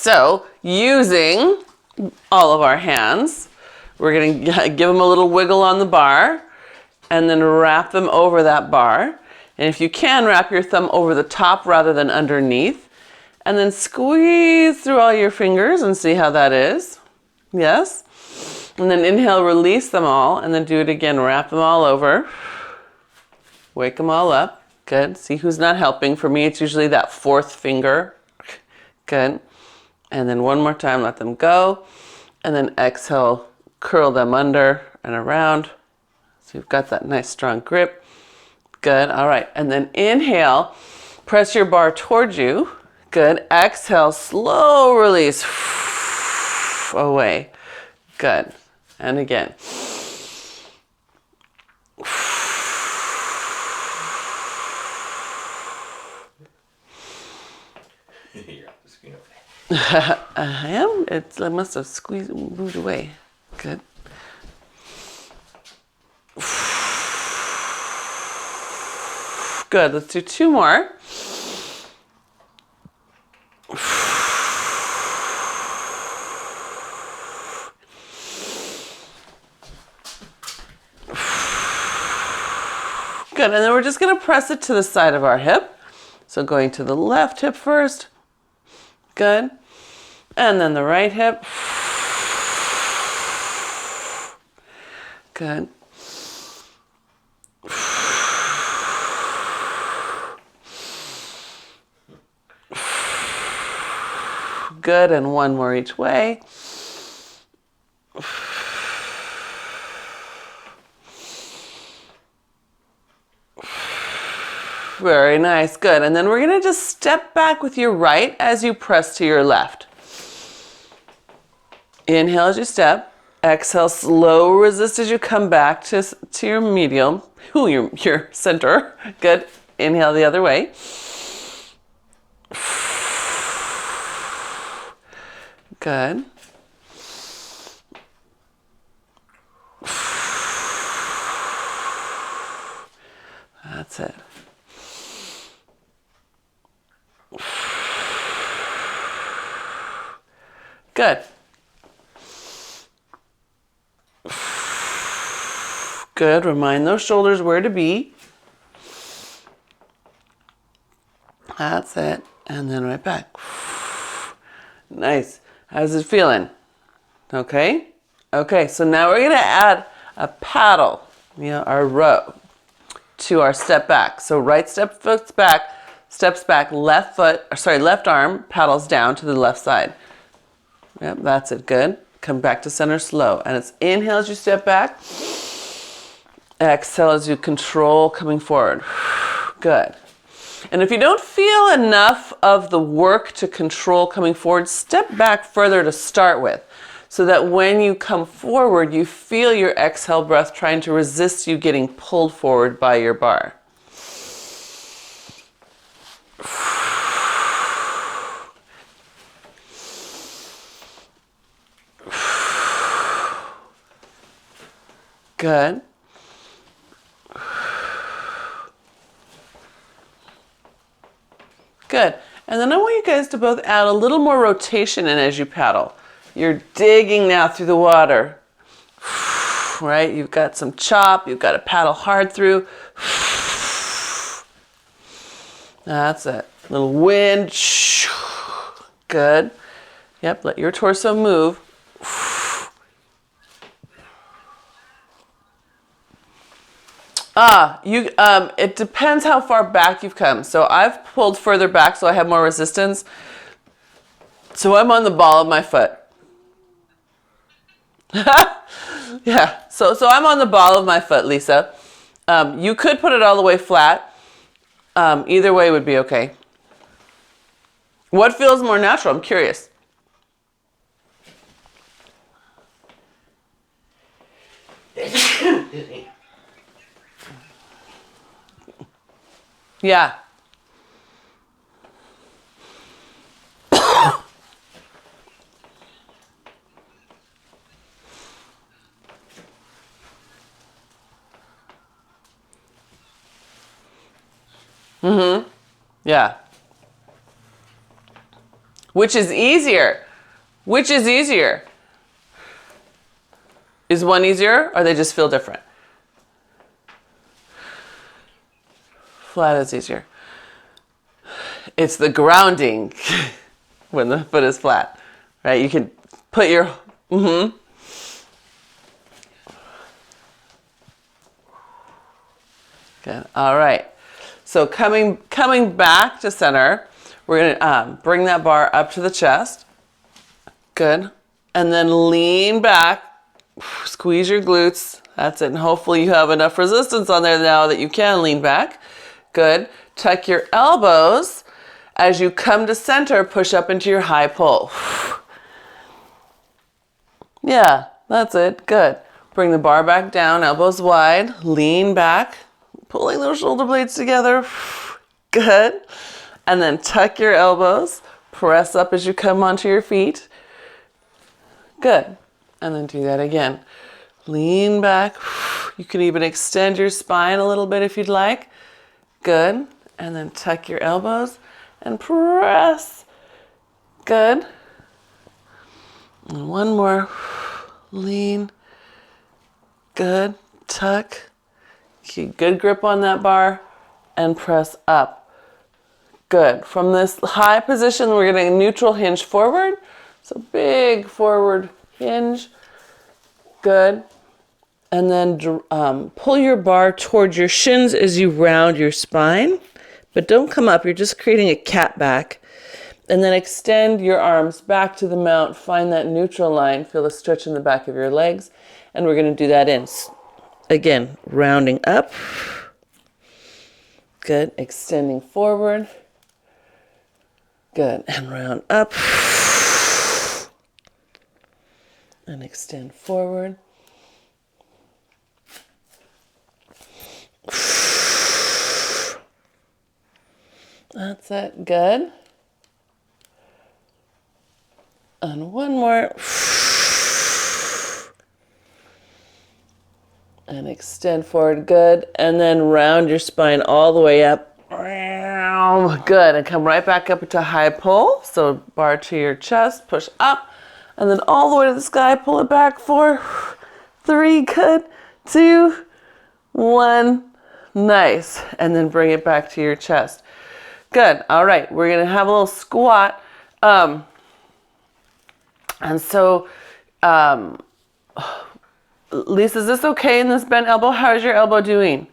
So using all of our hands, we're going to give them a little wiggle on the bar and then wrap them over that bar. And if you can, wrap your thumb over the top rather than underneath. And then squeeze through all your fingers and see how that is. Yes? And then inhale, release them all, and then do it again. Wrap them all over. Wake them all up. Good. See who's not helping. For me, it's usually that fourth finger. Good. And then one more time, let them go. And then exhale, curl them under and around. So you've got that nice strong grip. Good. All right. And then inhale, press your bar towards you. Good. Exhale, slow release. Away. Good. And again. I am. I must have moved away. Good. Good. Let's do two more. Good. And then we're just going to press it to the side of our hip. So going to the left hip first. Good. And then the right hip. Good. Good. And one more each way. Very nice. Good. And then we're going to just step back with your right as you press to your left. Inhale as you step. Exhale, slow resist as you come back to your medial, your center. Good. Inhale the other way. Good. That's it. Good. Good. Remind those shoulders where to be. That's it. And then right back. Nice. How's it feeling? Okay. Okay. So now we're going to add a paddle, our row, to our step back. So right steps back, left arm paddles down to the left side. Yep, that's it. Good. Come back to center slow. And it's inhale as you step back. Exhale as you control coming forward. Good. And if you don't feel enough of the work to control coming forward, step back further to start with, so that when you come forward, you feel your exhale breath trying to resist you getting pulled forward by your bar. Good. Good. And then I want you guys to both add a little more rotation in as you paddle. You're digging now through the water. Right? You've got some chop. You've got to paddle hard through. That's it. Little wind. Good. Yep, let your torso move. It depends how far back you've come. So I've pulled further back so I have more resistance. So I'm on the ball of my foot. Yeah, so I'm on the ball of my foot, Lisa. You could put it all the way flat. Either way would be okay. What feels more natural? I'm curious. Yeah. Mm-hmm. Yeah. Which is easier? Which is easier? Is one easier, or they just feel different? Flat is easier. It's the grounding when the foot is flat, right? You can put your, Good. All right. So coming back to center, we're gonna bring that bar up to the chest. Good. And then lean back, squeeze your glutes. That's it. And hopefully you have enough resistance on there now that you can lean back. Good. Tuck your elbows. As you come to center, push up into your high pull. Yeah, that's it. Good. Bring the bar back down, elbows wide, lean back, pulling those shoulder blades together. Good. And then tuck your elbows, press up as you come onto your feet. Good. And then do that again. Lean back. You can even extend your spine a little bit if you'd like. Good. And then tuck your elbows and press. Good. And one more. Lean. Good. Tuck. Keep good grip on that bar and press up. Good. From this high position, we're getting a neutral hinge forward. So big forward hinge. Good. And then pull your bar towards your shins as you round your spine. But don't come up. You're just creating a cat back. And then extend your arms back to the mount. Find that neutral line. Feel the stretch in the back of your legs. And we're going to do that in. Again, rounding up. Good. Extending forward. Good. And round up. And extend forward. That's it. Good. And one more. And extend forward. Good. And then round your spine all the way up. Good. And come right back up into high pull. So bar to your chest. Push up. And then all the way to the sky. Pull it back. 4, 3. Good. 2, 1. Nice. And then bring it back to your chest. Good. All right. We're going to have a little squat. And so, Lisa, is this okay in this bent elbow? How is your elbow doing?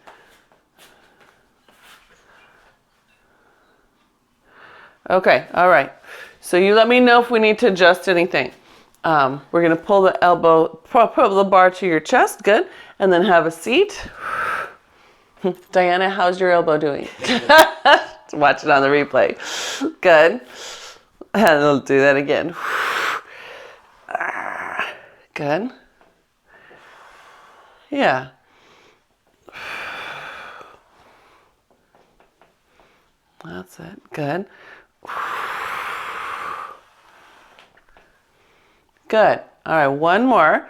Okay. All right. So you let me know if we need to adjust anything. We're going to pull the pull the bar to your chest. Good. And then have a seat. Diana, how's your elbow doing? Watch it on the replay. Good. And we'll do that again. Good. Yeah. That's it. Good. Good. All right, one more.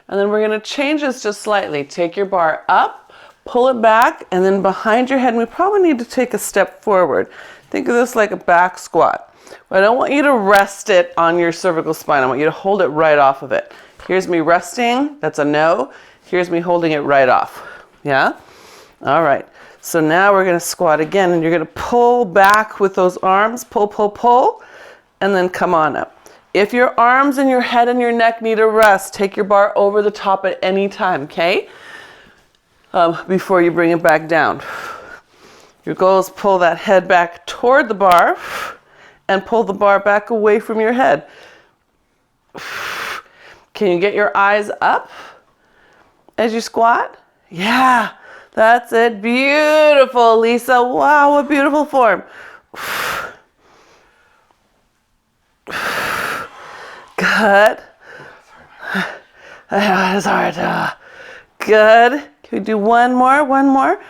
And then we're going to change this just slightly. Take your bar up, pull it back, and then behind your head, and we probably need to take a step forward. Think of this like a back squat. But I don't want you to rest it on your cervical spine. I want you to hold it right off of it. Here's me resting. That's a no. Here's me holding it right off. Yeah? All right. So now we're going to squat again, and you're going to pull back with those arms. Pull, pull, pull, and then come on up. If your arms and your head and your neck need a rest, take your bar over the top at any time, okay? Before you bring it back down. Your goal is pull that head back toward the bar and pull the bar back away from your head. Can you get your eyes up as you squat? Yeah, that's it. Beautiful, Lisa. Wow, what beautiful form. Good. It's hard. Good. Can we do one more? One more.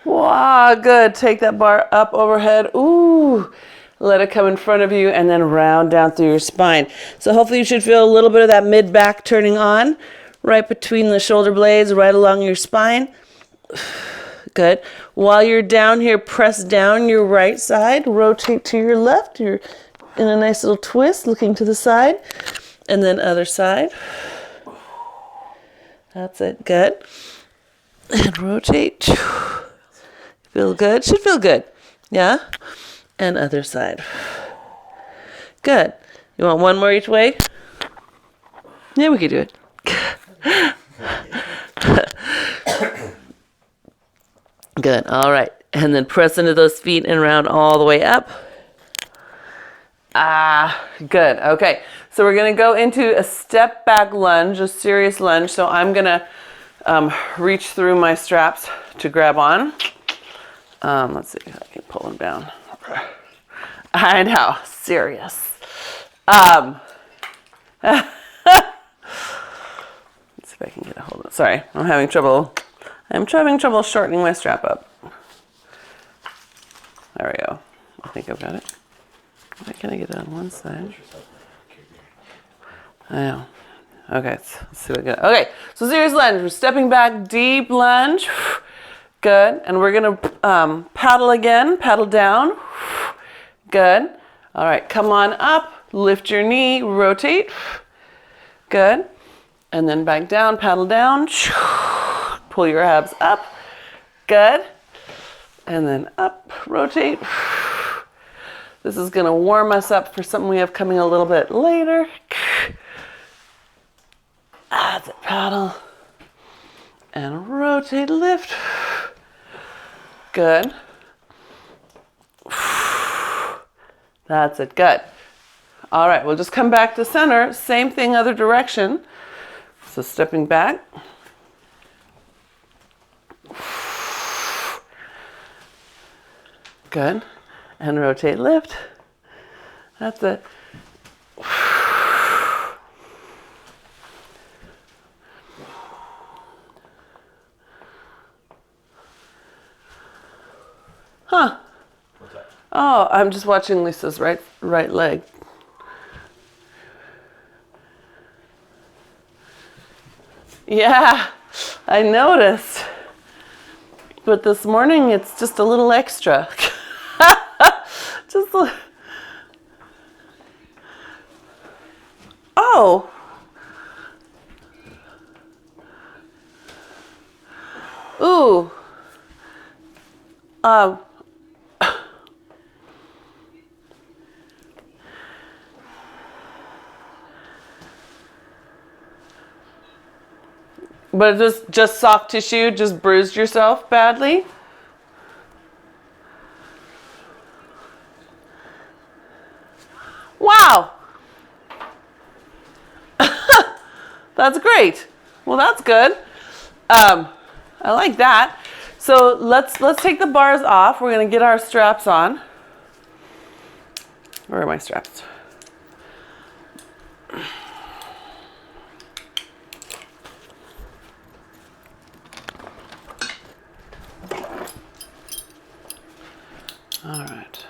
Wow, good. Take that bar up overhead. Ooh. Let it come in front of you and then round down through your spine. So hopefully you should feel a little bit of that mid-back turning on right between the shoulder blades, right along your spine. Good. While you're down here, press down your right side, rotate to your left. You're in a nice little twist, looking to the side, and then other side. That's it, good. And rotate. Feel good? Should feel good. Yeah? And other side. Good. You want one more each way? Yeah, we could do it. Good. All right. And then press into those feet and round all the way up. Good. Okay. So we're going to go into a step back lunge, a serious lunge. So I'm going to reach through my straps to grab on. Let's see if I can pull them down. I know. Serious. Let's see if I can get a hold of it. Sorry. I'm having trouble shortening my strap up. There we go. I think I've got it. Why can't I get it on one side? I know. Okay, let's see what I got. Okay, so serious lunge. We're stepping back, deep lunge. Good. And we're going to paddle again, paddle down. Good. All right, come on up. Lift your knee, rotate. Good. And then back down, paddle down. Pull your abs up. Good. And then up, rotate. This is going to warm us up for something we have coming a little bit later. That's it, paddle. And rotate, lift. Good. That's it, good. All right, we'll just come back to center. Same thing, other direction. So stepping back. Good. And rotate, lift. That's it. Huh. What's that? Oh, I'm just watching Lisa's right leg. Yeah, I noticed. But this morning it's just a little extra. Just a... Oh. Ooh. But it's just soft tissue, just bruised yourself badly? Wow. That's great. Well, that's good. I like that. So let's take the bars off. We're going to get our straps on. Where are my straps? All right.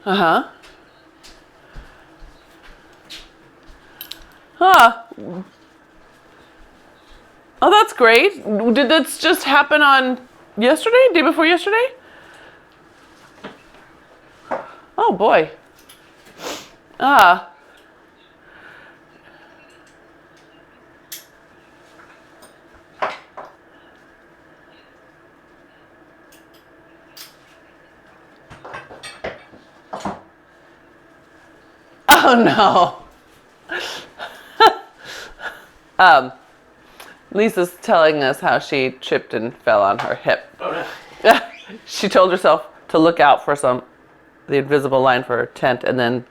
Uh-huh. Huh. Oh, that's great. Did this just happen on yesterday? Day before yesterday? Oh, boy. Ah. Oh no. Lisa's telling us how she tripped and fell on her hip. Oh no. She told herself to look out for the invisible line for her tent and then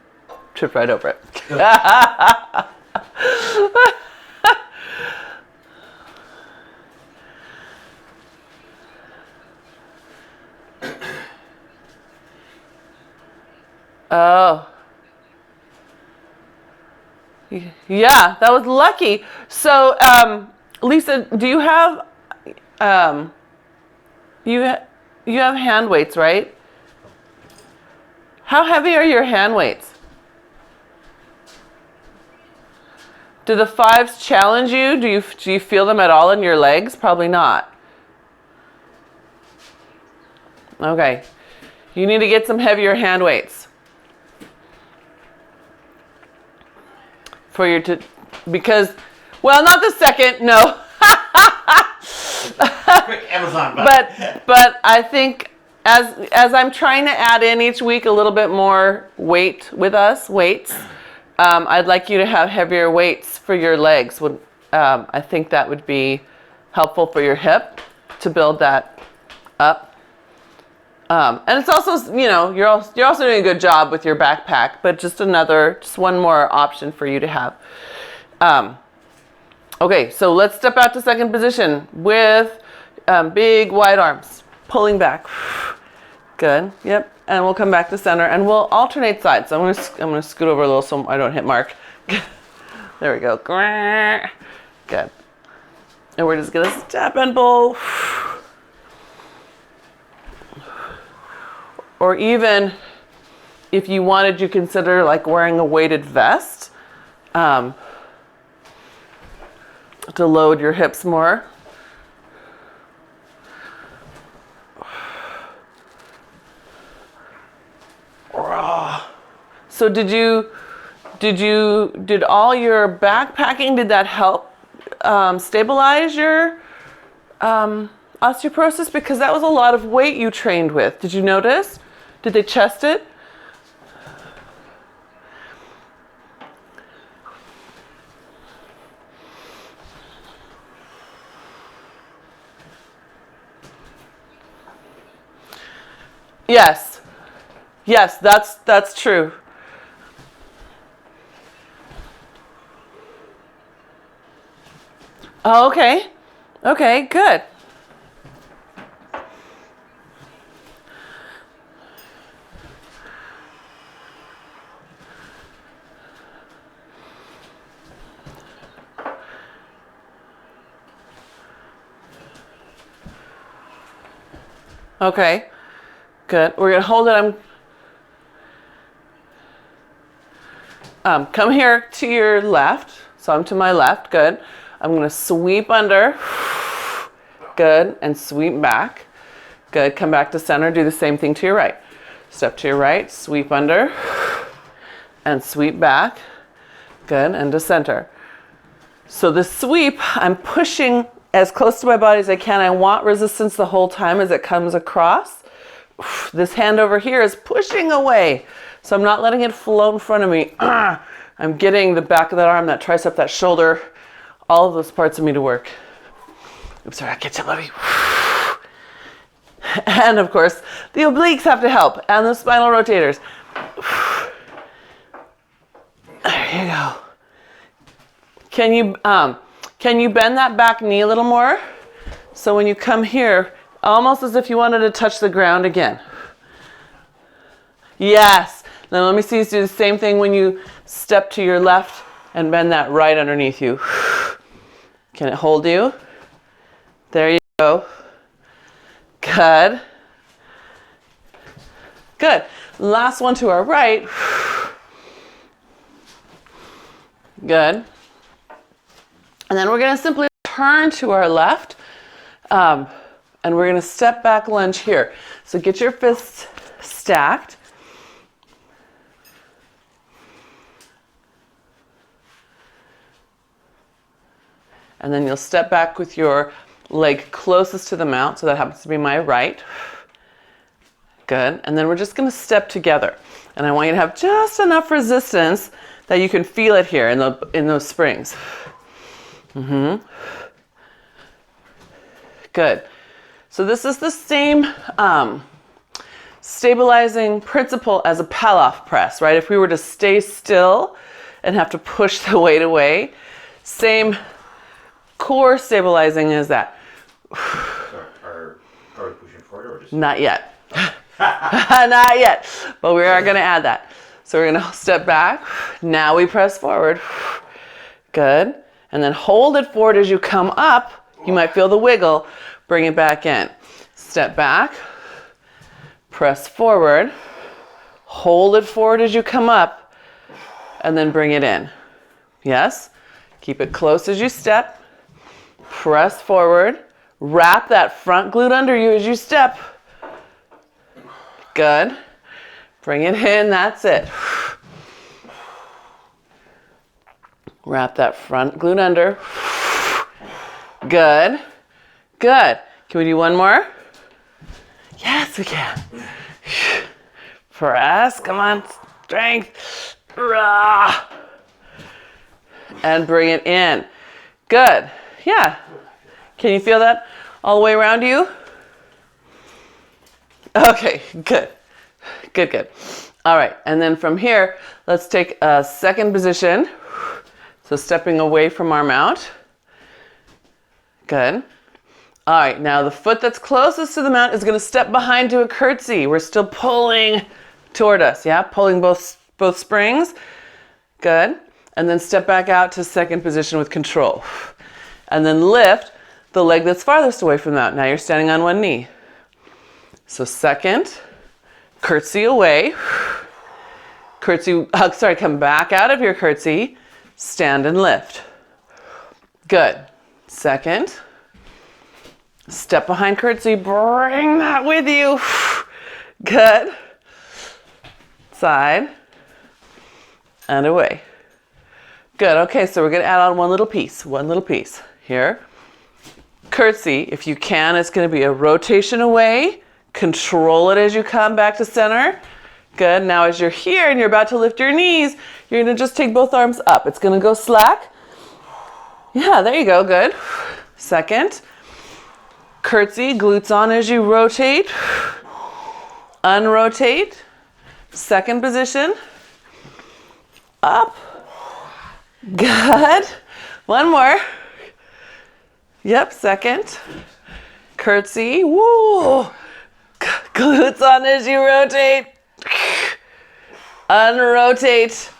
tripped right over it. Oh. Yeah, that was lucky. So, Lisa, do you have you have hand weights, right? How heavy are your hand weights? Do the 5s challenge you? Do you feel them at all in your legs? Probably not. Okay. You need to get some heavier hand weights. For your because, well, not the second, no. Quick Amazon button. But I think as I'm trying to add in each week a little bit more weight with us, weights, I'd like you to have heavier weights for your legs. I think that would be helpful for your hip to build that up. And it's also, you know, you're also doing a good job with your backpack, but just one more option for you to have. Okay, so let's step out to second position with big wide arms, pulling back. Good. Yep. And we'll come back to center, and we'll alternate sides. So I'm gonna scoot over a little so I don't hit Mark. There we go. Good. And we're just gonna step and pull. Or even if you wanted, you consider like wearing a weighted vest to load your hips more. So did all your backpacking, did that help stabilize your osteoporosis? Because that was a lot of weight you trained with. Did you notice? Did they chest it? Yes. Yes, that's true. Oh, okay. Okay, good. Okay, good. We're gonna hold it. Come here to your left. So I'm to my left, good. I'm gonna sweep under, good, and sweep back. Good, come back to center, do the same thing to your right. Step to your right, sweep under, and sweep back. Good, and to center. So the sweep, I'm pushing as close to my body as I can. I want resistance the whole time as it comes across. This hand over here is pushing away. So I'm not letting it float in front of me. I'm getting the back of that arm, that tricep, that shoulder, all of those parts of me to work. Oops, sorry, I catch it, Lovey. And of course, the obliques have to help, and the spinal rotators. There you go. Can you bend that back knee a little more? So when you come here, almost as if you wanted to touch the ground again. Yes. Now let me see you do the same thing when you step to your left and bend that right underneath you. Can it hold you? There you go. Good. Good. Last one to our right. Good. And then we're going to simply turn to our left. And we're going to step back lunge here. So get your fists stacked. And then you'll step back with your leg closest to the mount. So that happens to be my right. Good. And then we're just going to step together. And I want you to have just enough resistance that you can feel it here in those springs. Mm-hmm. Good. So this is the same stabilizing principle as a Palloff press, right? If we were to stay still and have to push the weight away, same core stabilizing as that. Are we pushing forward or just? Not yet. Not yet. But we are going to add that. So we're going to step back. Now we press forward. Good. And then hold it forward as you come up. You might feel the wiggle. Bring it back in. Step back. Press forward. Hold it forward as you come up. And then bring it in. Yes? Keep it close as you step. Press forward. Wrap that front glute under you as you step. Good. Bring it in, that's it. Wrap that front glute under. Good. Good. Can we do one more? Yes, we can. Press, come on, strength. And bring it in. Good. Yeah. Can you feel that all the way around you? Okay, good. Good, good. All right, and then from here, let's take a second position. So stepping away from our mount. Good. All right, now the foot that's closest to the mount is gonna step behind to a curtsy. We're still pulling toward us, yeah? Pulling both springs. Good. And then step back out to second position with control. And then lift the leg that's farthest away from the mount. Now you're standing on one knee. So second, curtsy away. Curtsy, come back out of your curtsy. Stand and lift. Good. Second, step behind curtsy, bring that with you. Good. Side and away. Good. Okay, so we're going to add on one little piece. Here. Curtsy, if you can, it's going to be a rotation away. Control it as you come back to center. Good. Now as you're here and you're about to lift your knees, you're going to just take both arms up. It's going to go slack. Yeah, there you go. Good. Second. Curtsy, glutes on as you rotate. Unrotate. Second position. Up. Good. One more. Yep, second. Curtsy. Woo. Glutes on as you rotate. Unrotate.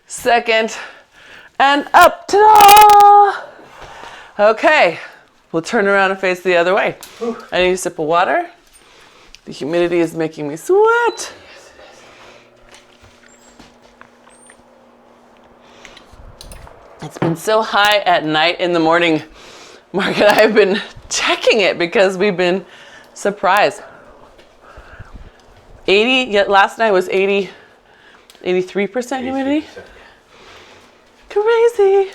Second. And up. Ta-da! Okay. We'll turn around and face the other way. I need a sip of water. The humidity is making me sweat. It's been so high at night. In the morning, Mark and I have been checking it because we've been surprised. 80, yet last night was 83% humidity. Crazy.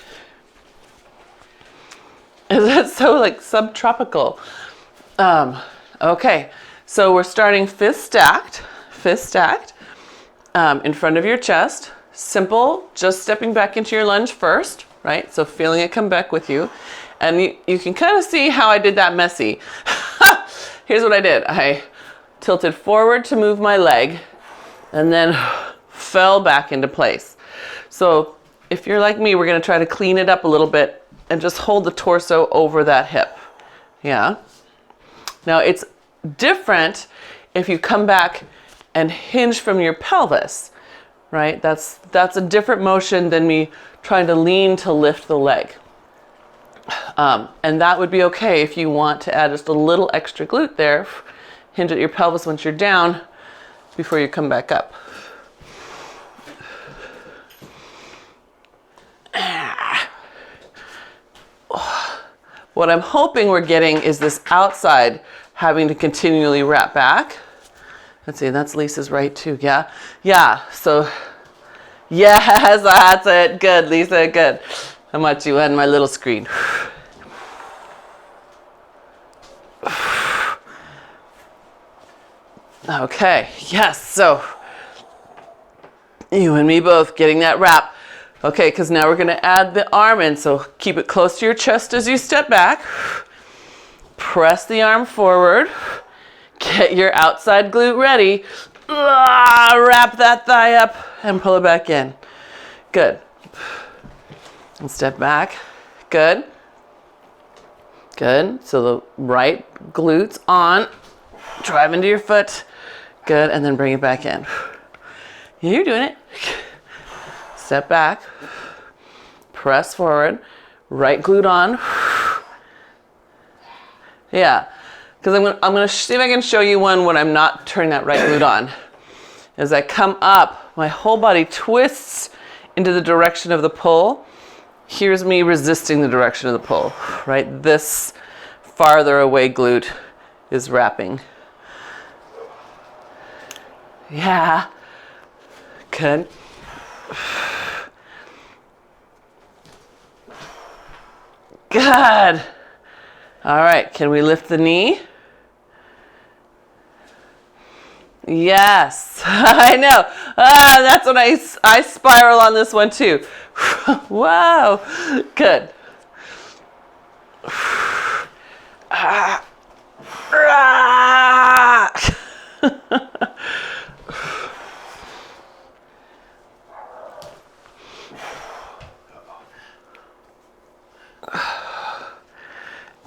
Is that so like subtropical? Okay, so we're starting fist stacked in front of your chest. Simple, just stepping back into your lunge first, right? So feeling it come back with you. And you can kind of see how I did that messy. Here's what I did. I tilted forward to move my leg and then fell back into place. So if you're like me, we're gonna try to clean it up a little bit and just hold the torso over that hip. Yeah. Now it's different if you come back and hinge from your pelvis, right? That's a different motion than me trying to lean to lift the leg. And that would be okay if you want to add just a little extra glute there. Hinge at your pelvis once you're down before you come back up. What I'm hoping we're getting is this outside having to continually wrap back. Let's see, that's Lisa's right too, yeah? Yeah, so, yes, that's it. Good, Lisa, good. I'm at you on my little screen. Okay, yes, so you and me both getting that wrap. Okay, because now we're gonna add the arm in, so keep it close to your chest as you step back. Press the arm forward. Get your outside glute ready. Wrap that thigh up and pull it back in. Good. And step back. Good. Good. So the right glute's on. Drive into your foot. Good. And then bring it back in. You're doing it. Step back. Press forward. Right glute on. Yeah. Because I'm going to see if I can show you one when I'm not turning that right glute on. As I come up, my whole body twists into the direction of the pull. here's me resisting the direction of the pull, right? This farther away glute is wrapping. Yeah. Good. Good. All right, can we lift the knee? Yes, I know. That's when I spiral on this one too. Wow, good.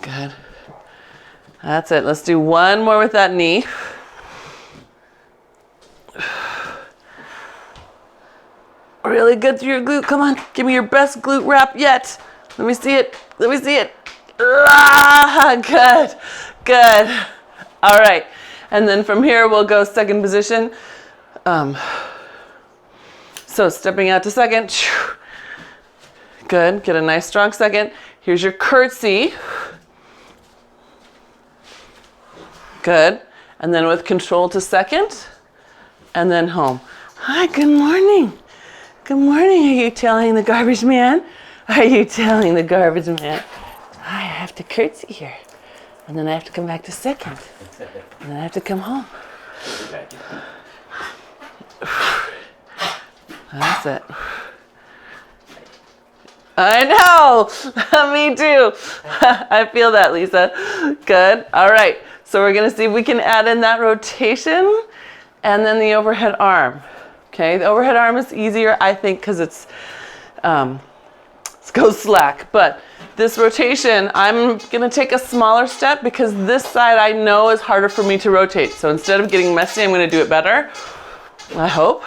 Good. That's it. Let's do one more with that knee. Really good through your glute. Come on, give me your best glute wrap yet. Let me see it. Let me see it. Good. Good. All right. And then from here, we'll go second position. So stepping out to second. Good. Get a nice strong second. Here's your curtsy. Good. And then with control to second. And then home. Hi, good morning. Good morning. Are you telling the garbage man? Are you telling the garbage man? I have to curtsy here. And then I have to come back to second. And then I have to come home. That's it. I know. Me too. I feel that, Lisa. Good. All right. So we're going to see if we can add in that rotation and then the overhead arm. Okay. The overhead arm is easier, I think, because it's go slack. But this rotation, I'm going to take a smaller step because this side I know is harder for me to rotate. So instead of getting messy, I'm going to do it better. I hope.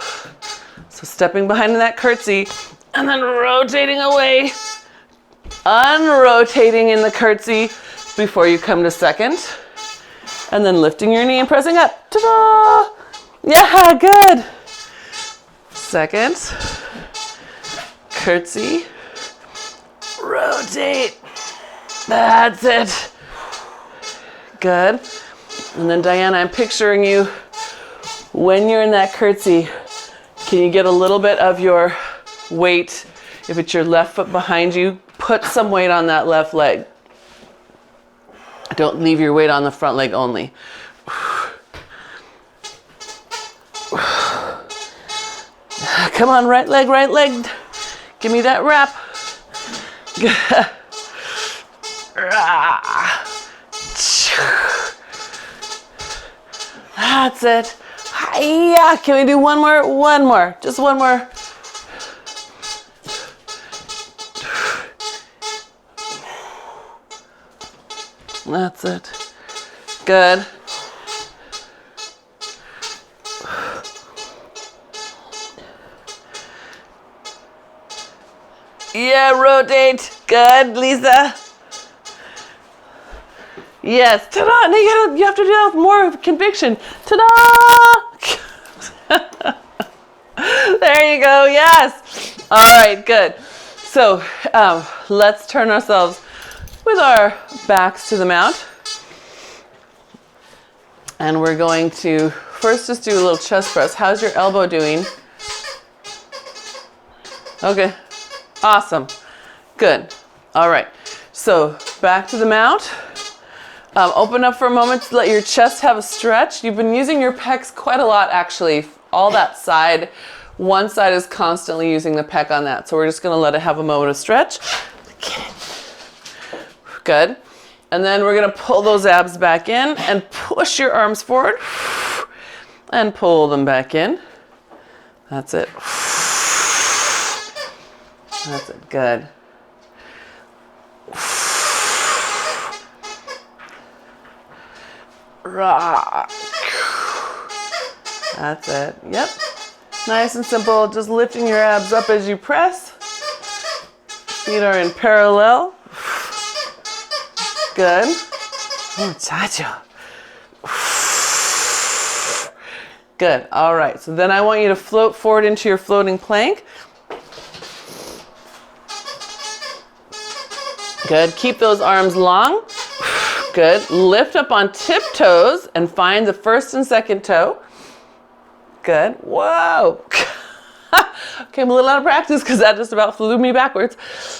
So stepping behind in that curtsy and then rotating away, unrotating in the curtsy before you come to second. And then lifting your knee and pressing up. Ta-da! Yeah, good. Second. Curtsy. Rotate. That's it. Good. And then Diana, I'm picturing you when you're in that curtsy. Can you get a little bit of your weight? If it's your left foot behind you, put some weight on that left leg. Don't leave your weight on the front leg only. Come on, right leg, right leg. Give me that wrap. That's it. Hiya. Can we do one more? One more. Just one more. That's it. Good. Yeah, rotate. Good, Lisa. Yes. Ta-da! No, you have to do that with more conviction. Ta-da! There you go. Yes. All right. Good. So let's turn ourselves with our backs to the mat. And we're going to first just do a little chest press. How's your elbow doing? Okay. Awesome. Good. All right. So back to the mat. Open up for a moment to let your chest have a stretch. You've been using your pecs quite a lot, actually. All that side. One side is constantly using the pec on that. So we're just going to let it have a moment of stretch. Good. And then we're going to pull those abs back in and push your arms forward and pull them back in. That's it. That's it. Good. That's it. Yep. Nice and simple. Just lifting your abs up as you press. Feet are in parallel. Good. Muchacho. Good. All right. So then I want you to float forward into your floating plank. Good. Keep those arms long. Good. Lift up on tiptoes and find the first and second toe. Good. Whoa. Okay, I'm a little out of practice because that just about flew me backwards.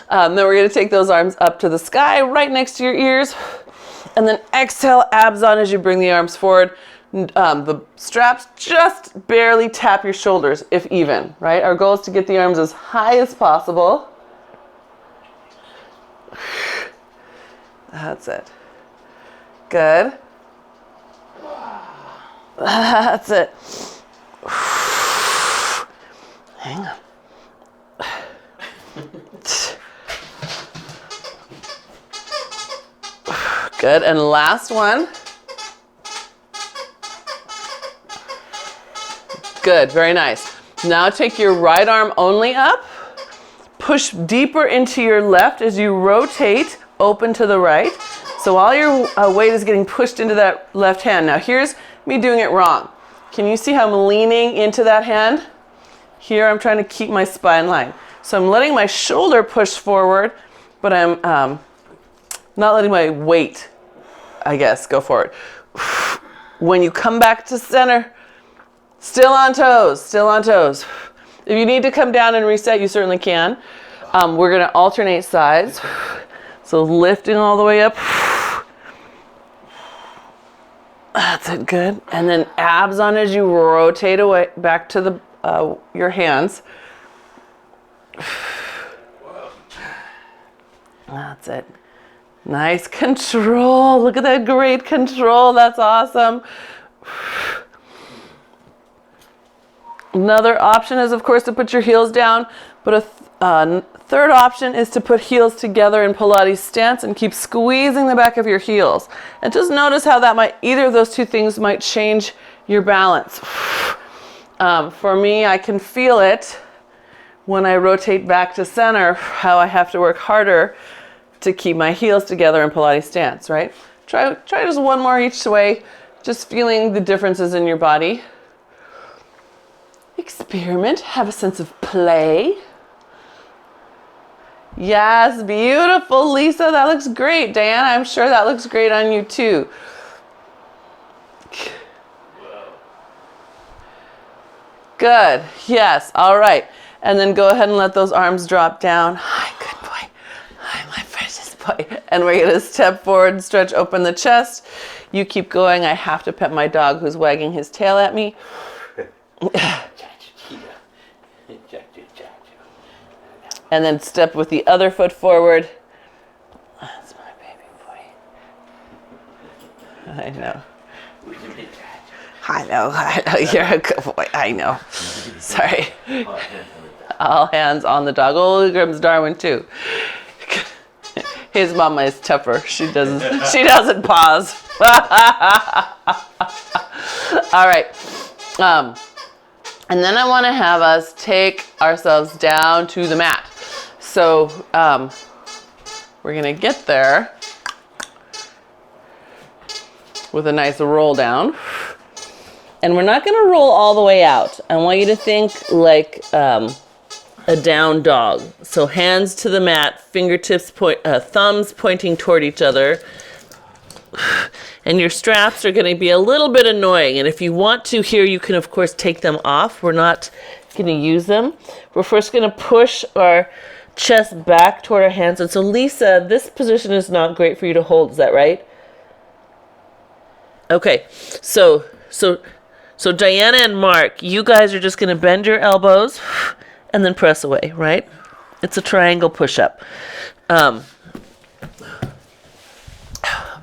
Then we're going to take those arms up to the sky, right next to your ears. And then exhale, abs on as you bring the arms forward. The straps just barely tap your shoulders, if even, right? Our goal is to get the arms as high as possible. That's it. Good. That's it. Hang on. Good, and last one. Good, very nice. Now take your right arm only up. Push deeper into your left as you rotate, open to the right. So all your weight is getting pushed into that left hand. Now here's me doing it wrong. Can you see how I'm leaning into that hand? Here I'm trying to keep my spine line. So I'm letting my shoulder push forward, but I'm not letting my weight, I guess, go forward. When you come back to center, still on toes, still on toes. If you need to come down and reset, you certainly can. We're gonna alternate sides. So lifting all the way up. That's it, good. And then abs on as you rotate away back to the your hands. That's it. Nice control. Look at that great control. That's awesome. Another option is, of course, to put your heels down, but a third option is to put heels together in Pilates stance and keep squeezing the back of your heels. And just notice how that might, either of those two things might change your balance. For me, I can feel it when I rotate back to center, how I have to work harder to keep my heels together in Pilates stance, right? Try just one more each way, just feeling the differences in your body. Experiment, have a sense of play. Yes, beautiful, Lisa, that looks great. Diana, I'm sure that looks great on you too. Good, yes, all right. And then go ahead and let those arms drop down. Hi, good boy. Hi, my precious boy. And we're gonna step forward, stretch open the chest. You keep going. I have to pet my dog who's wagging his tail at me. And then step with the other foot forward. That's my baby boy. I know. I know. You're a good boy. I know. Sorry. All hands on the dog. Oh, here comes Darwin too. His mama is tougher. She doesn't pause. All right. And then I want to have us take ourselves down to the mat. So we're going to get there with a nice roll down. And we're not going to roll all the way out. I want you to think like a down dog. So hands to the mat, fingertips thumbs pointing toward each other. And your straps are going to be a little bit annoying. And if you want to here, you can, of course, take them off. We're not going to use them. We're first going to push our chest back toward our hands. And so, Lisa, this position is not great for you to hold. Is that right? Okay. So Diana and Mark, you guys are just going to bend your elbows and then press away, right? It's a triangle push-up.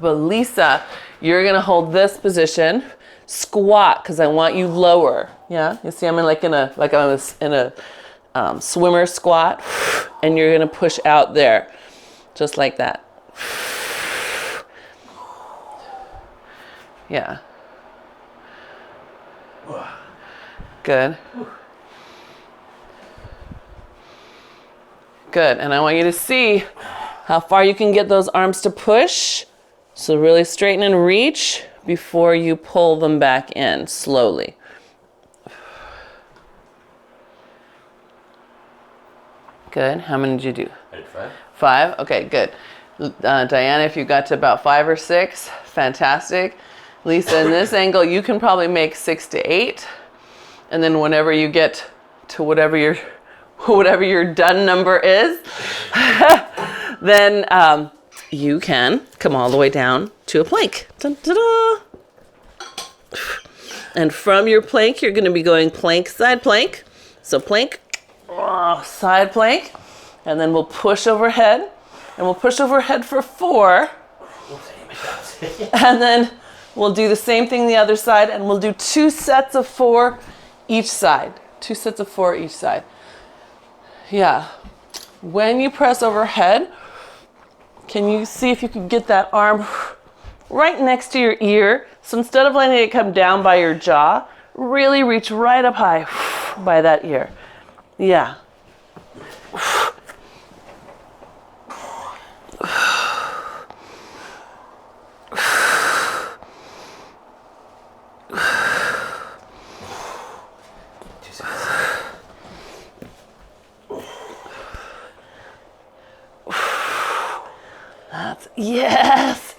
But Lisa, you're gonna hold this position, squat, because I want you lower. Yeah, you see, I'm in a swimmer squat, and you're gonna push out there, just like that. Yeah. Good. Good, and I want you to see how far you can get those arms to push. So really straighten and reach before you pull them back in slowly. Good. How many did you do? I did 5. 5? Okay, good. Diana, if you got to about 5 or 6, fantastic. Lisa, in this angle, you can probably make 6 to 8. And then whenever you get to whatever your done number is, then you can come all the way down to a plank. Dun, dun, dun. And from your plank, you're going to be going plank, side plank. So plank, side plank, and then we'll push overhead, and we'll push overhead for 4. And then we'll do the same thing the other side, and we'll do 2 sets of 4 each side. 2 sets of 4 each side. Yeah. When you press overhead, can you see if you can get that arm right next to your ear? So instead of letting it come down by your jaw, really reach right up high by that ear. Yeah. Yes.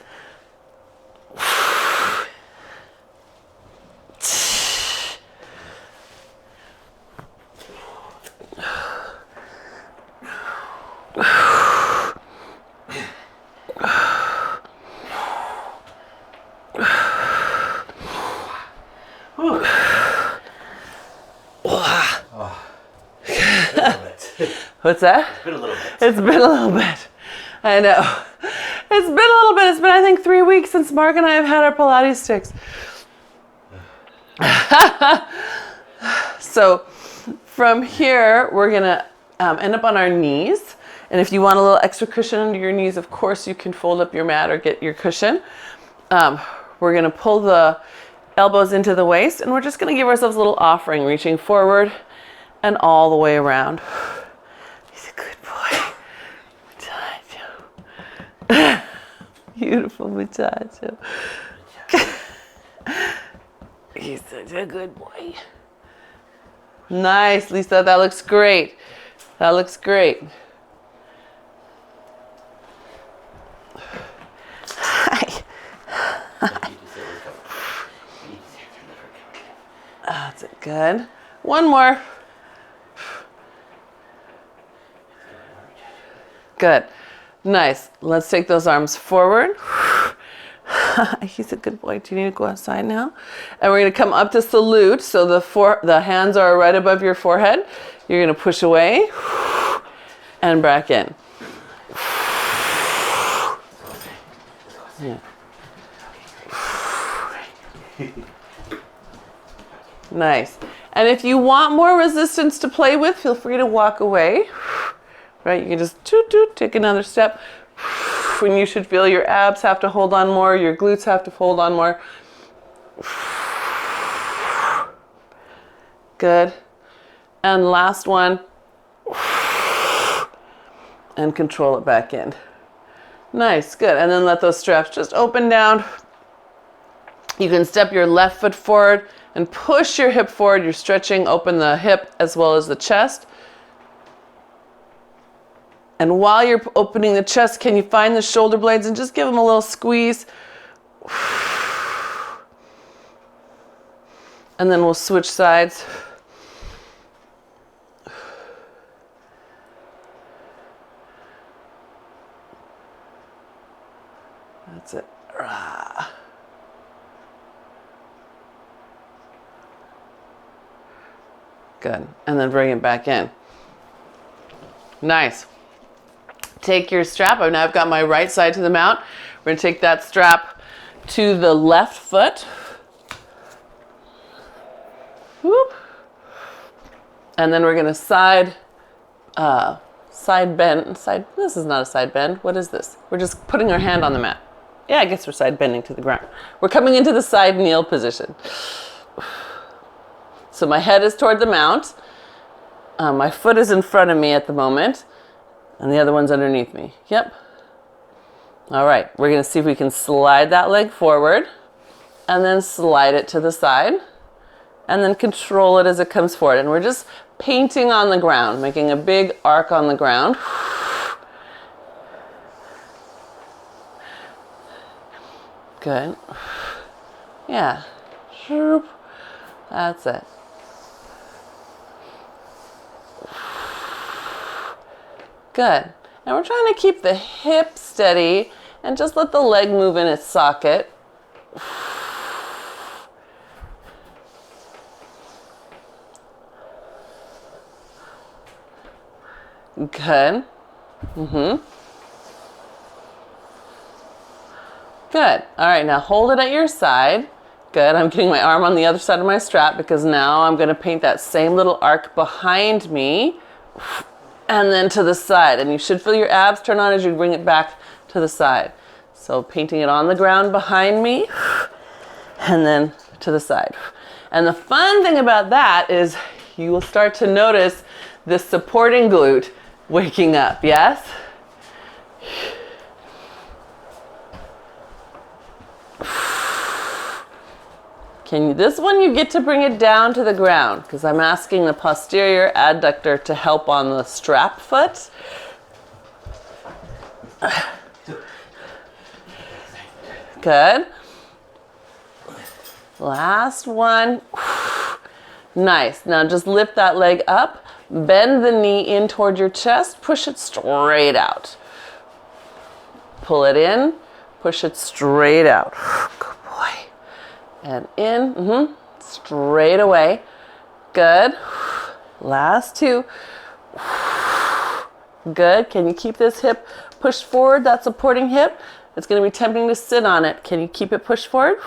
What's that? It's been a little bit. It's been a little bit. I know. It's been a little bit. It's been, I think, 3 weeks since Mark and I have had our Pilates sticks. So from here, we're going to end up on our knees. And if you want a little extra cushion under your knees, of course, you can fold up your mat or get your cushion. We're going to pull the elbows into the waist, and we're just going to give ourselves a little offering, reaching forward and all the way around. He's a good boy. Muchacho. Beautiful muchacho. He's such a good boy. Nice, Lisa. That looks great. That looks great. Hi. That's it. Good. One more. Good. Nice. Let's take those arms forward. He's a good boy. Do you need to go outside now? And we're going to come up to salute. So the hands are right above your forehead. You're going to push away and back in. Yeah. Nice. And if you want more resistance to play with, feel free to walk away. Right? You can just take another step. When you should feel your abs have to hold on more, your glutes have to hold on more. Good. And last one. And control it back in. Nice, good. And then let those straps just open down. You can step your left foot forward and push your hip forward. You're stretching open the hip as well as the chest. And while you're opening the chest, can you find the shoulder blades and just give them a little squeeze? And then we'll switch sides. That's it. Good. And then bring it back in. Nice. Take your strap. Now I've got my right side to the mat. We're going to take that strap to the left foot. Whoop. And then we're going to side bend. This is not a side bend. What is this? We're just putting our hand on the mat. Yeah, I guess we're side bending to the ground. We're coming into the side kneel position. So my head is toward the mount. My foot is in front of me at the moment. And the other one's underneath me. Yep. All right. We're going to see if we can slide that leg forward. And then slide it to the side. And then control it as it comes forward. And we're just painting on the ground. Making a big arc on the ground. Good. Yeah. Shoop. That's it. Good. And we're trying to keep the hip steady and just let the leg move in its socket. Good. Good. All right, now hold it at your side. Good. I'm getting my arm on the other side of my strap because now I'm going to paint that same little arc behind me and then to the side. And you should feel your abs turn on as you bring it back to the side. So painting it on the ground behind me and then to the side. And the fun thing about that is you will start to notice this supporting glute waking up, yes? This one you get to bring it down to the ground because I'm asking the posterior adductor to help on the strap foot. Good. Last one. Nice. Now just lift that leg up, bend the knee in toward your chest, push it straight out. Pull it in, push it straight out. Good boy. And in, straight away. Good. Last two. Good. Can you keep this hip pushed forward, that supporting hip? It's going to be tempting to sit on it. Can you keep it pushed forward?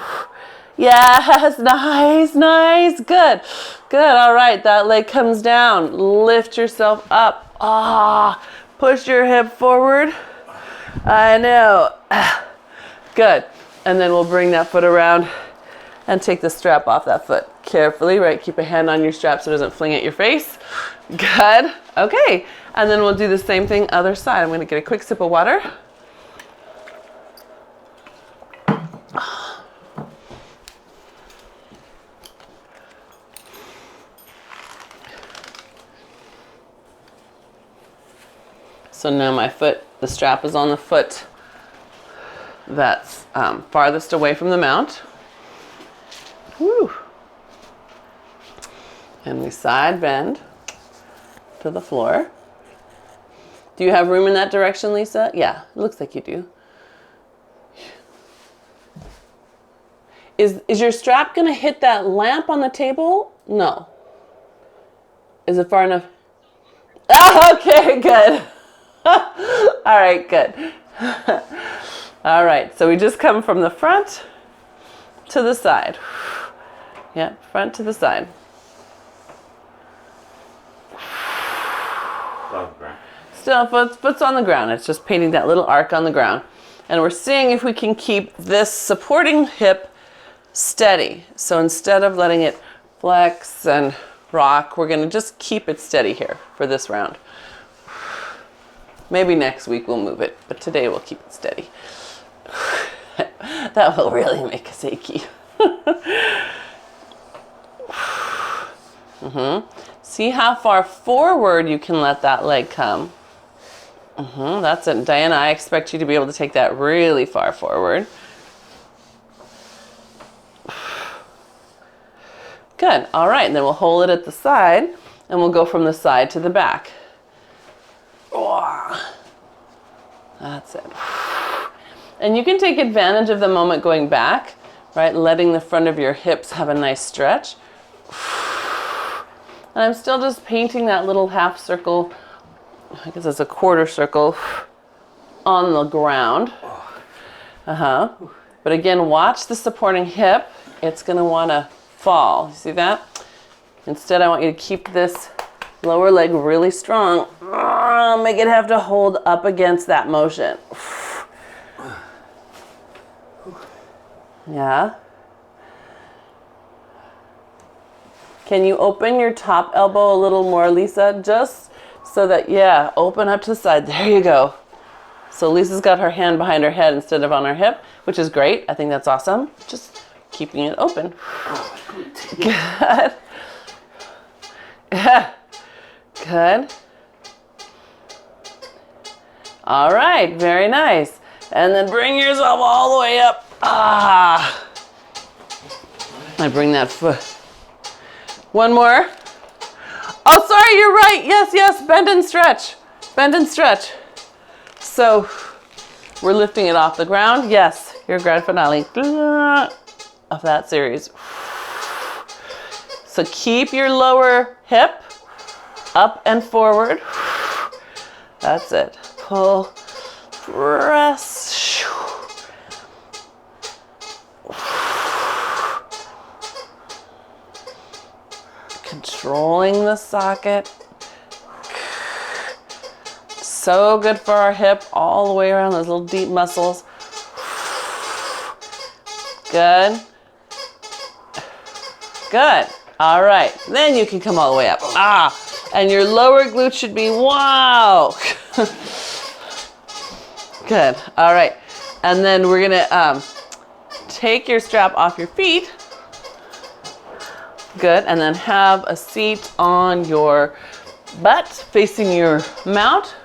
Yes, nice, nice, good, good. All right, that leg comes down. Lift yourself up. Ah, push your hip forward. I know. Good. And then we'll bring that foot around and take the strap off that foot carefully, right? Keep a hand on your strap so it doesn't fling at your face. Good. Okay. And then we'll do the same thing other side. I'm going to get a quick sip of water. So now my foot, the strap is on the foot that's farthest away from the mount. Woo. And we side bend to the floor. Do you have room in that direction, Lisa? Yeah, it looks like you do. Is your strap gonna hit that lamp on the table? No. Is it far enough? Oh, okay, good. All right, good. All right, so we just come from the front to the side. Yeah, front to the side. Still, foot's on the ground. It's just painting that little arc on the ground. And we're seeing if we can keep this supporting hip steady. So instead of letting it flex and rock, we're gonna just keep it steady here for this round. Maybe next week we'll move it, but today we'll keep it steady. That will really make us achy. See how far forward you can let that leg come. That's it. Diana, I expect you to be able to take that really far forward. Good. All right, and then we'll hold it at the side, and we'll go from the side to the back. Oh, that's it. And you can take advantage of the moment going back, right? Letting the front of your hips have a nice stretch. And I'm still just painting that little half circle, I guess it's a quarter circle, on the ground. But again, watch the supporting hip. It's gonna wanna fall. You see that? Instead, I want you to keep this lower leg really strong. Make it have to hold up against that motion. Yeah. Can you open your top elbow a little more, Lisa? Just so that, yeah, open up to the side. There you go. So Lisa's got her hand behind her head instead of on her hip, which is great. I think that's awesome. Just keeping it open. Good. Yeah. Good. All right, very nice. And then bring yourself all the way up. Ah. I bring that foot. One more. Oh, sorry, you're right. Yes, yes, bend and stretch. Bend and stretch. So we're lifting it off the ground. Yes, your grand finale of that series. So keep your lower hip up and forward. That's it. Pull, press. Controlling the socket. So good for our hip, all the way around those little deep muscles. Good. Good. All right, then you can come all the way up. Ah, and your lower glute should be, wow. Good, all right. And then we're gonna take your strap off your feet. Good, and then have a seat on your butt facing your mount.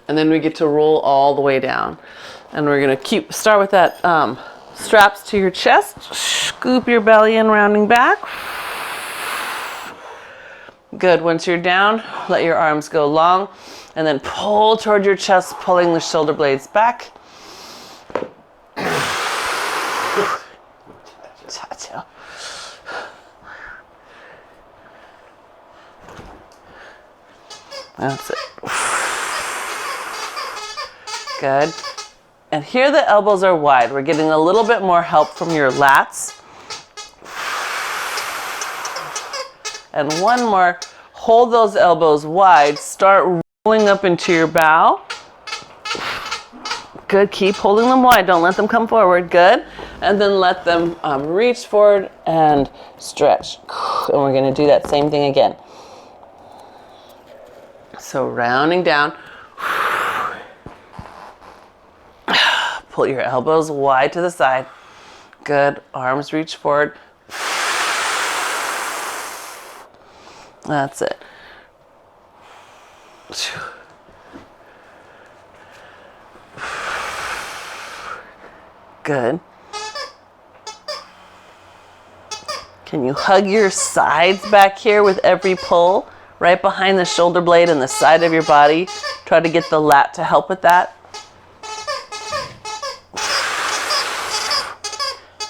And then we get to roll all the way down. And we're gonna start with that straps to your chest. Scoop your belly in, rounding back. Good, once you're down, let your arms go long. And then pull toward your chest, pulling the shoulder blades back. Cha-cha. That's it. Good. And here the elbows are wide. We're getting a little bit more help from your lats. And one more. Hold those elbows wide. Start rolling up into your bow. Good. Keep holding them wide. Don't let them come forward. Good. And then let them reach forward and stretch. And we're going to do that same thing again. So rounding down. Pull your elbows wide to the side. Good. Arms reach forward. That's it. Good. Can you hug your sides back here with every pull? Right behind the shoulder blade and the side of your body. Try to get the lat to help with that.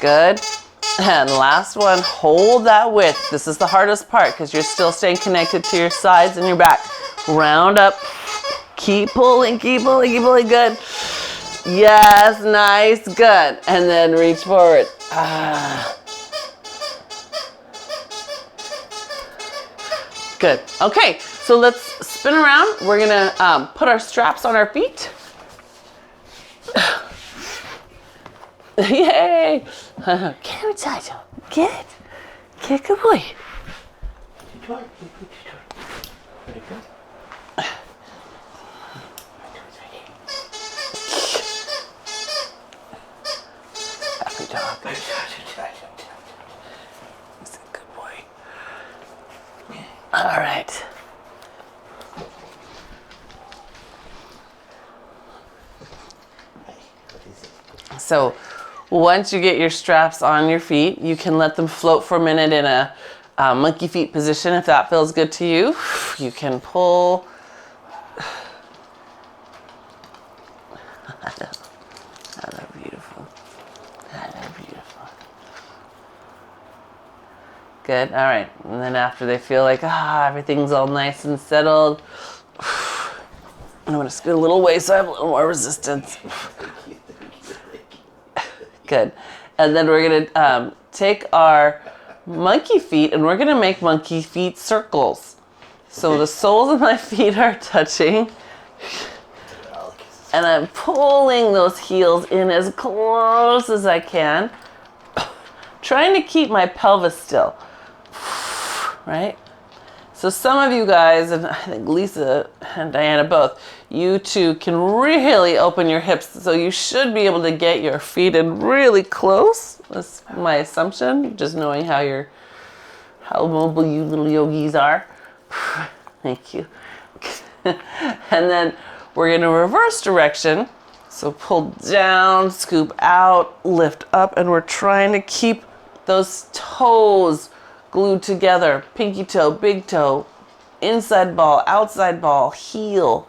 Good. And last one, hold that width. This is the hardest part because you're still staying connected to your sides and your back. Round up. Keep pulling, keep pulling, keep pulling. Good. Yes, nice, good. And then reach forward. Ah. Good. Okay, so let's spin around. We're gonna put our straps on our feet. Yay! Get inside, get. Get, good boy. Happy dog. He's a good boy. All right. So once you get your straps on your feet, you can let them float for a minute in a monkey feet position if that feels good to you. You can pull. Hello, beautiful. Hello, beautiful. Good, all right. And then after they feel like, everything's all nice and settled, I'm gonna scoot a little away so I have a little more resistance. Good. And then we're gonna take our monkey feet and we're gonna make monkey feet circles. So the soles of my feet are touching. And I'm pulling those heels in as close as I can. Trying to keep my pelvis still. Right? So some of you guys, and I think Lisa and Diana both, you two can really open your hips. So you should be able to get your feet in really close. That's my assumption, just knowing how mobile you little yogis are. Thank you. And then we're going to reverse direction. So pull down, scoop out, lift up, and we're trying to keep those toes glued together. Pinky toe, big toe, inside ball, outside ball, heel.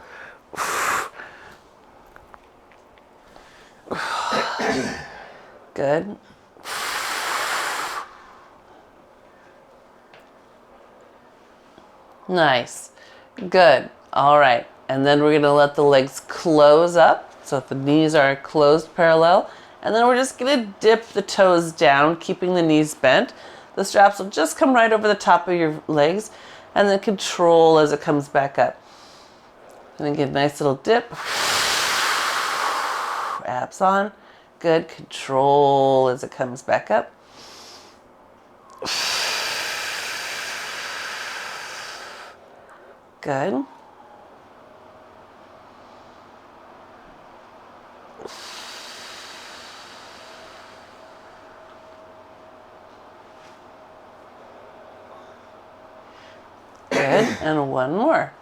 Good. Nice. Good. All right. And then we're going to let the legs close up so that the knees are closed parallel. And then we're just going to dip the toes down, keeping the knees bent. The straps will just come right over the top of your legs, and then control as it comes back up. And then get a nice little dip. Abs on. Good. Control as it comes back up. Good. Good. And one more.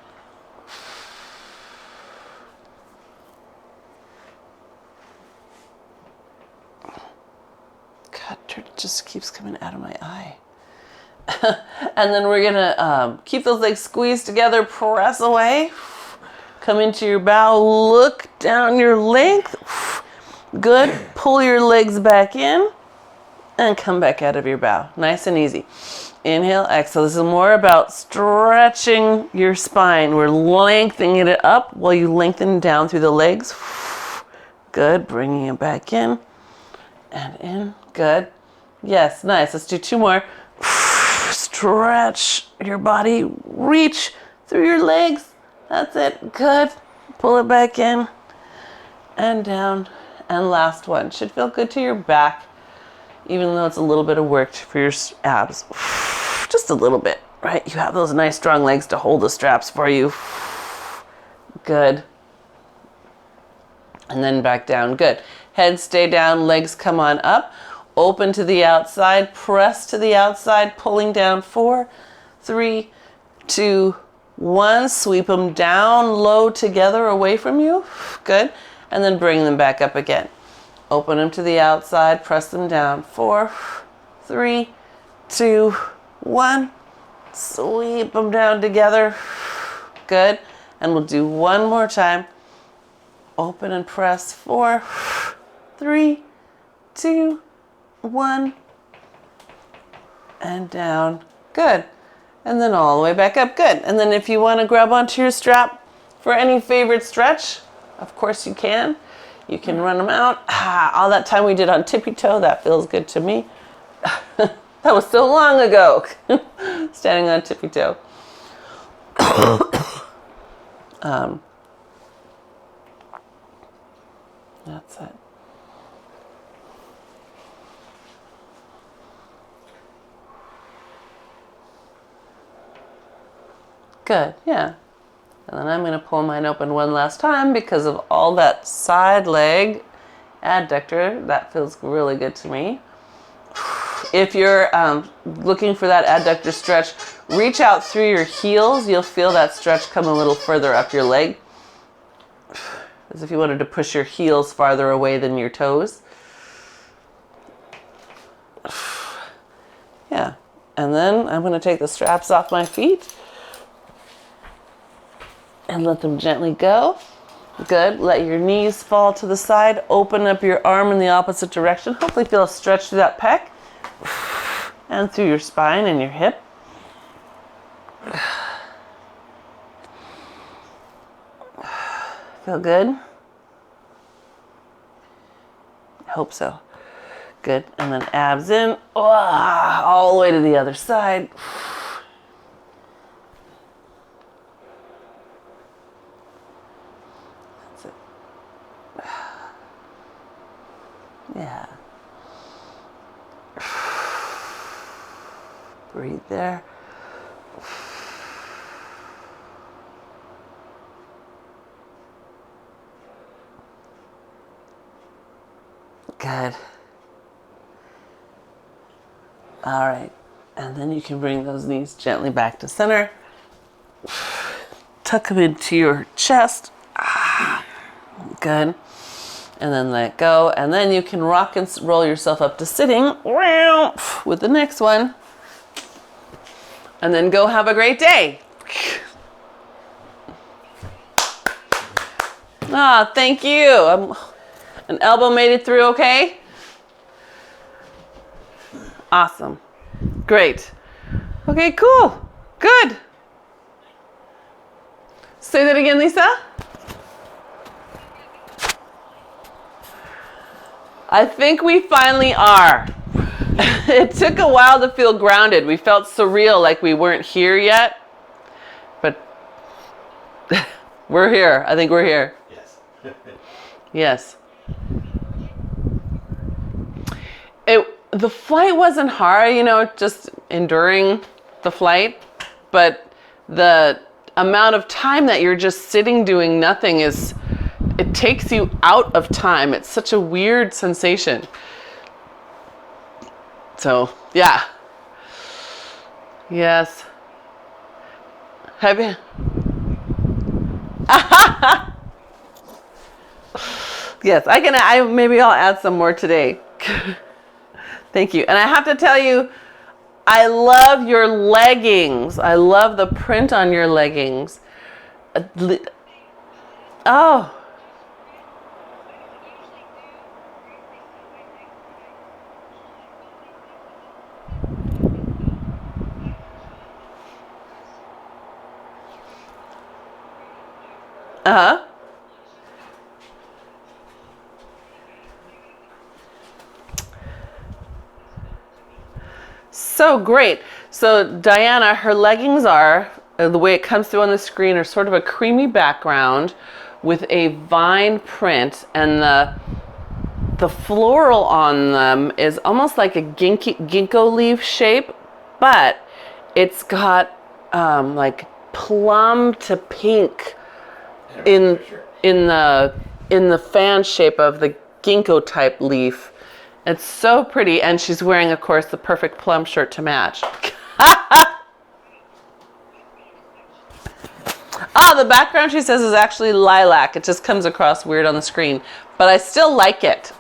God, it just keeps coming out of my eye. And then we're gonna keep those legs squeezed together, press away, come into your bow, look down your length. Good. Pull your legs back in and come back out of your bow. Nice and easy. Inhale, exhale. This is more about stretching your spine. We're lengthening it up while you lengthen down through the legs. Good. Bringing it back in and in. Good. Yes, nice. Let's do two more. Stretch your body. Reach through your legs. That's it. Good. Pull it back in and down. And last one. Should feel good to your back, even though it's a little bit of work for your abs. Just a little bit, right? You have those nice strong legs to hold the straps for you. Good. And then back down. Good. Head stay down, legs come on up. Open to the outside, press to the outside, pulling down. 4, 3, 2, 1. Sweep them down low together away from you. Good. And then bring them back up again. Open them to the outside, press them down. 4, 3, 2, 1. Sweep them down together. Good. And we'll do one more time. Open and press. 4, 3, 2, 1. And down. Good. And then all the way back up. Good. And then if you want to grab onto your strap for any favorite stretch, of course you can. You can run them out. All that time we did on tippy toe, that feels good to me. That was so long ago. Standing on tippy toe. That's it. Good, yeah. And then I'm going to pull mine open one last time because of all that side leg adductor. That feels really good to me. If you're looking for that adductor stretch, reach out through your heels. You'll feel that stretch come a little further up your leg. As if you wanted to push your heels farther away than your toes. Yeah. And then I'm going to take the straps off my feet and let them gently go. Good. Let your knees fall to the side. Open up your arm in the opposite direction. Hopefully feel a stretch through that pec and through your spine and your hip. Feel good? I hope so. Good. And then abs in. All the way to the other side. That's it. Yeah. Breathe there. Good. All right. And then you can bring those knees gently back to center. tuck them into your chest. Good. And then let go. And then you can rock and roll yourself up to sitting with the next one. And then go have a great day. Thank you. An elbow made it through okay? Awesome. Great. Okay, cool. Good. Say that again, Lisa. I think we finally are. It took a while to feel grounded. We felt surreal, like we weren't here yet. But we're here. I think we're here. Yes. Yes. The flight wasn't hard, just enduring the flight. But the amount of time that you're just sitting doing nothing it takes you out of time. It's such a weird sensation. So, yeah. Yes. Have you? Yes, maybe I'll add some more today. Thank you. And I have to tell you, I love your leggings. I love the print on your leggings. Oh. Uh-huh. So great. So Diana, her leggings are, the way it comes through on the screen, are sort of a creamy background with a vine print, and the floral on them is almost like a ginkgo leaf shape, but it's got like plum to pink in the fan shape of the ginkgo type leaf. It's so pretty, and she's wearing, of course, the perfect plum shirt to match. The background, she says, is actually lilac. It just comes across weird on the screen, but I still like it.